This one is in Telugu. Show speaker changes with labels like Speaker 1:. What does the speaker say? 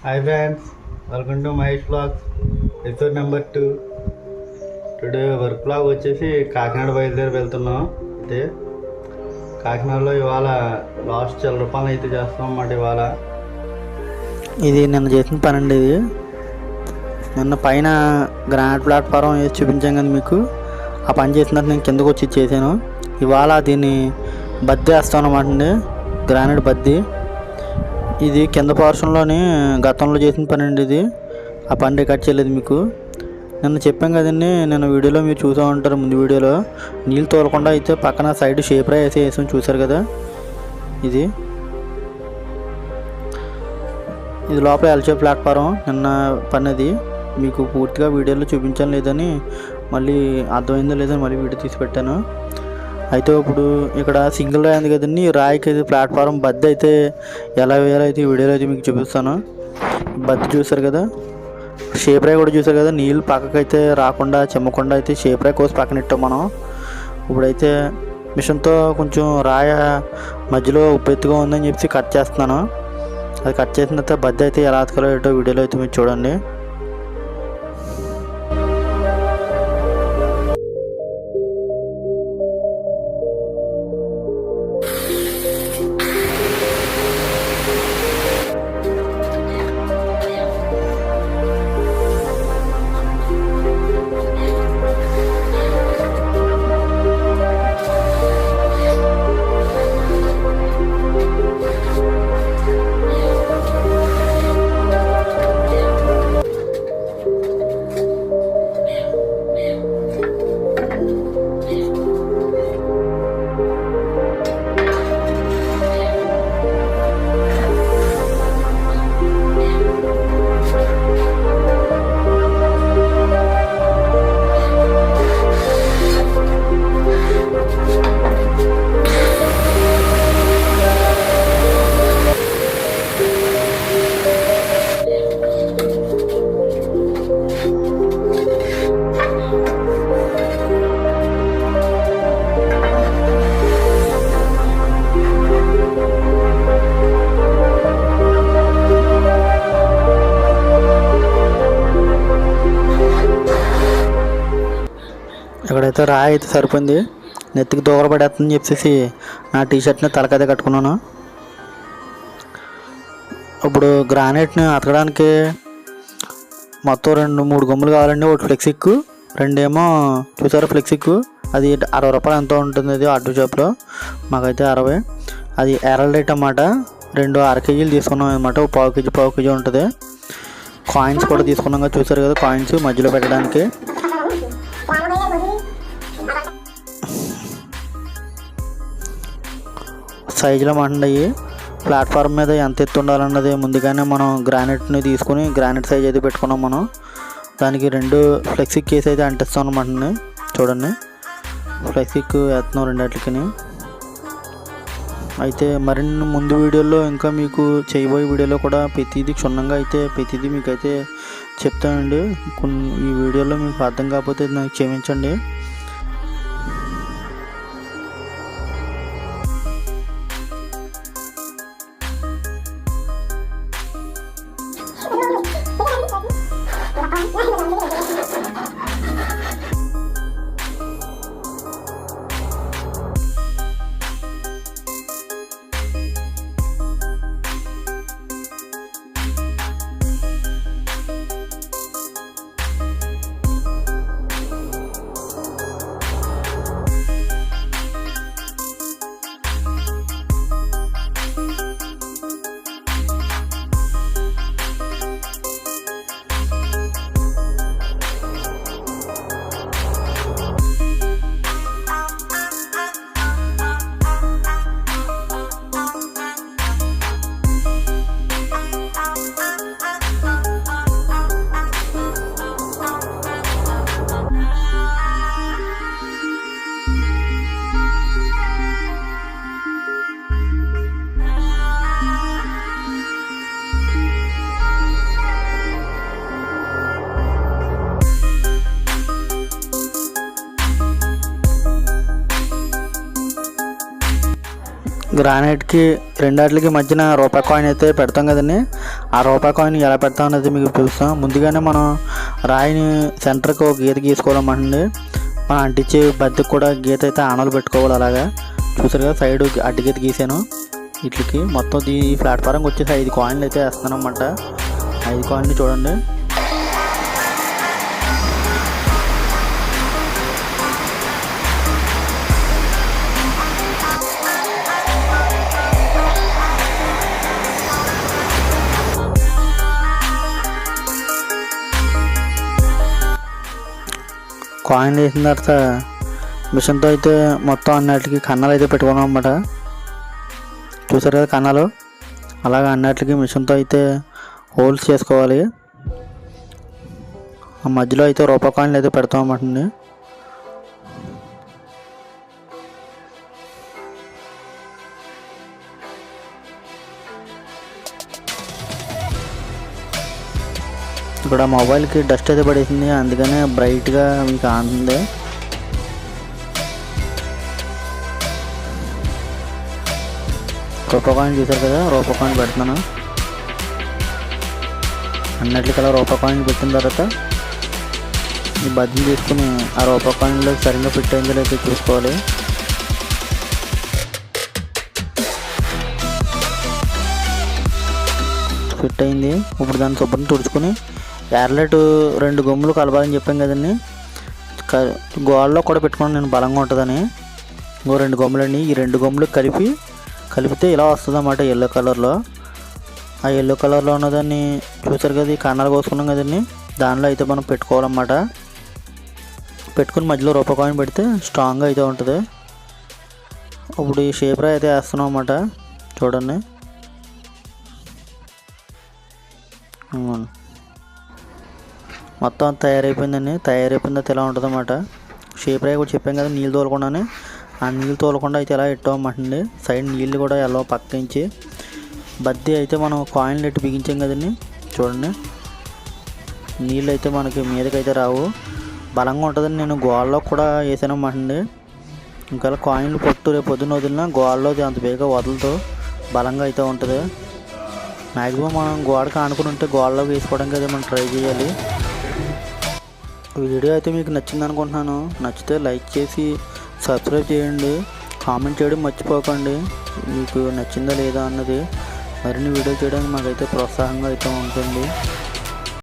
Speaker 1: Hi friends, welcome to Mahesh Vlogs. Episode number 2. Today work blog వచ్చేసి కాకినాడ బయలుదేరి వెళ్తున్నాం. అయితే కాకినాడలో ఇవాళ లాస్ట్ చాలా రూపాయలు అయితే చేస్తాం అన్నమాట. ఇవాళ
Speaker 2: ఇది నిన్న చేసిన పని అండి. ఇది నిన్న పైన గ్రానైట్ ప్లాట్ఫారం వేసి చూపించాం కదా మీకు. ఆ పని చేసినట్టు నేను కిందకు వచ్చి చేశాను. ఇవాళ దీన్ని బద్ది వేస్తాం అన్నమాట అండి, గ్రానైట్ బద్ది. ఇది కింద పోర్షన్లోని గతంలో చేసిన పని అండి. ఇది ఆ పని రికార్డ్ చేయలేదు మీకు. నిన్న చెప్పాం కదండి, నిన్న వీడియోలో మీరు చూసా ఉంటారు. ముందు వీడియోలో నీళ్ళు తోలకుండా అయితే పక్కన సైడ్ షేప్ రా వేసాం చూసారు కదా. ఇది లోపల ఎల్చే ప్లాట్ఫారం నిన్న పన్నది. మీకు పూర్తిగా వీడియోలో చూపించాను లేదని మళ్ళీ అర్థమైందో లేదని మళ్ళీ వీడియో తీసి పెట్టాను. అయితే ఇప్పుడు ఇక్కడ సింగిల్ రాయి ఉంది కదండి, రాయికి అయితే ప్లాట్ఫారం బద్ది అయితే ఎలా వేయాలో అయితే వీడియోలో అయితే మీకు చూపిస్తాను. బద్ది చూసారు కదా, షేప్ రాయి కూడా చూసారు కదా. నీళ్ళు పక్కకైతే రాకుండా చెమ్మకుండా అయితే షేప్ రాయి కోసి పక్కన ఇట్టాం మనం. ఇప్పుడైతే మిషన్తో కొంచెం రాయ మధ్యలో ఉప్పెత్తుగా ఉందని చెప్పి కట్ చేస్తున్నాను. అది కట్ చేసిన తర్వాత బద్ది అయితే ఎలా అతకాలో ఏంటో వీడియోలో అయితే మీరు చూడండి. ఇక్కడైతే రాయి అయితే సరిపోయింది, నెత్తికి దూర పడేస్తుందని చెప్పేసి నా టీషర్ట్ని తలకైతే కట్టుకున్నాను. ఇప్పుడు గ్రానైట్ని అతకడానికి మొత్తం 2-3 గమ్ములు కావాలండి. ఒకటి ఫ్లెక్సిక్, రెండేమో చూసారా ఫ్లెక్సిక్. అది 60 రూపాయలు ఎంతో ఉంటుంది. అది ఆటో షాప్లో మాకైతే 60. అది ఎరల్డైట్ అన్నమాట. 2 అర కేజీలు తీసుకున్నాం అనమాట. పావు కేజీ ఉంటుంది. కాయిన్స్ కూడా తీసుకున్నాం కదా, చూసారు కదా కాయిన్స్ మధ్యలో పెట్టడానికి. సైజులో మండయి ప్లాట్ఫామ్ మీద ఎంత ఎత్తు ఉండాలన్నది ముందుగానే మనం గ్రానైట్ని తీసుకుని గ్రానైట్ సైజ్ అయితే పెట్టుకున్నాం మనం. దానికి 2 ఫ్లెక్సిక్ కేసు అయితే అంటిస్తాం అనమాట. చూడండి, ఫ్లెక్సిక్ వేస్తున్నాం రెండిట్లకి. అయితే మరిన్ని ముందు వీడియోలో ఇంకా మీకు చేయబోయే వీడియోలో కూడా ప్రతిదీ క్షుణ్ణంగా అయితే ప్రతిదీ మీకు అయితే చెప్తానండి. ఈ వీడియోలో మీకు అర్థం కాకపోతే నాకు క్షమించండి. గ్రానైట్కి రెండాటికి మధ్యన రూపాయి కాయిన్ అయితే పెడతాం కదండి. ఆ రూపాయి కాయిన్ ఎలా పెడతాం అనేది మీకు చూస్తాం. ముందుగానే మనం రాయిని సెంటర్కి ఒక గీత గీసుకోవాలన్నమాట. మనం అంటించే బద్దెకి కూడా గీత అయితే ఆనలు పెట్టుకోవాలి. అలాగా చూసారు కదా, సైడ్ అడ్డు గీత గీసాను. వీటికి మొత్తం ఈ ప్లాట్ఫారంకి వచ్చేసి 5 కాయిన్లు అయితే వేస్తాను అన్నమాట. 5 కాయిన్లు చూడండి. కాయిన్ వేసిన తర్వాత మిషన్తో అయితే మొత్తం అన్నిటికీ కన్నాలు అయితే పెట్టుకున్నాం అన్నమాట. చూసారు కదా కన్నాలు, అలాగే అన్నిటికీ మిషన్తో అయితే హోల్స్ చేసుకోవాలి. ఆ మధ్యలో అయితే రూపాయి కాయిన్లు అయితే పెడతాం అన్నమాట. ఇక్కడ మొబైల్కి డస్ట్ అయితే పడేసింది, అందుకనే బ్రైట్గా మీకు ఆనుంది. రూపాయి కాయిన్ చూసారు కదా, రూపాయి కాయిన్ పెడుతున్నాను. అన్నిటికల్లా రూపాయి కాయిన్ పెట్టిన తర్వాత ఈ బద్దలు తీసుకుని ఆ రూపాయి కాయిన్లో సరిగ్గా ఫిట్ అయిందో లేదో చూసుకోవాలి. ఫిట్ అయింది. ఇప్పుడు దాన్ని శుభ్రం తుడుచుకొని ఎర్లెట్ 2 గమ్ములు కలపాలని చెప్పాం కదండి. గోడలో కూడా పెట్టుకుని నేను బలంగా ఉంటుందని. ఇంకో 2 గమ్ములండి. ఈ 2 గమ్ములు కలిపితే ఇలా వస్తుంది అన్నమాట ఎల్లో కలర్లో. ఆ ఎల్లో కలర్లో ఉన్నదాన్ని చూసారు కదా, ఈ కన్నాలు కోసుకున్నాం కదండి, దానిలో అయితే మనం పెట్టుకోవాలన్నమాట. పెట్టుకుని మధ్యలో రూపాయి కాయిన్ పెడితే స్ట్రాంగ్గా అయితే ఉంటుంది. ఇప్పుడు ఈ షేప్ రా అయితే వేస్తున్నాం అన్నమాట. చూడండి, మొత్తం తయారైపోయిందండి. తయారైపోయిన తర్వాత ఇలా ఉంటుంది అన్నమాట. షేప్ రాయి కూడా చెప్పాం కదా, నీళ్ళు తోలకుండానే. ఆ నీళ్ళు తోలకుండా అయితే ఎలా పెట్టామన్నమాట. సైడ్ నీళ్ళు కూడా ఎలా పక్కించి బద్ది అయితే మనం కాయిన్లు ఎట్టి బిగించాం కదండి. చూడండి, నీళ్ళు అయితే మనకి మీదకైతే రావు, బలంగా ఉంటుందని నేను గోడలో కూడా వేసాను అన్నమాట. ఇంకా కాయిన్లు పట్టు రేపు పొద్దున్న వదిలినా గోడలో అంత బేగా వదలతో బలంగా అయితే ఉంటుంది. మ్యాక్సిమం మనం గోడకు ఆనుకుని ఉంటే గోడలోకి వేసుకోవడానికి అయితే మనం ట్రై చేయాలి. వీడియో అయితే మీకు నచ్చింది అనుకుంటున్నాను. నచ్చితే లైక్ చేసి సబ్స్క్రైబ్ చేయండి. కామెంట్ చేయడం మర్చిపోకండి మీకు నచ్చిందా లేదా అన్నది. మరిన్ని వీడియో చేయడానికి మాకైతే ప్రోత్సాహంగా అయితే ఉంటుంది.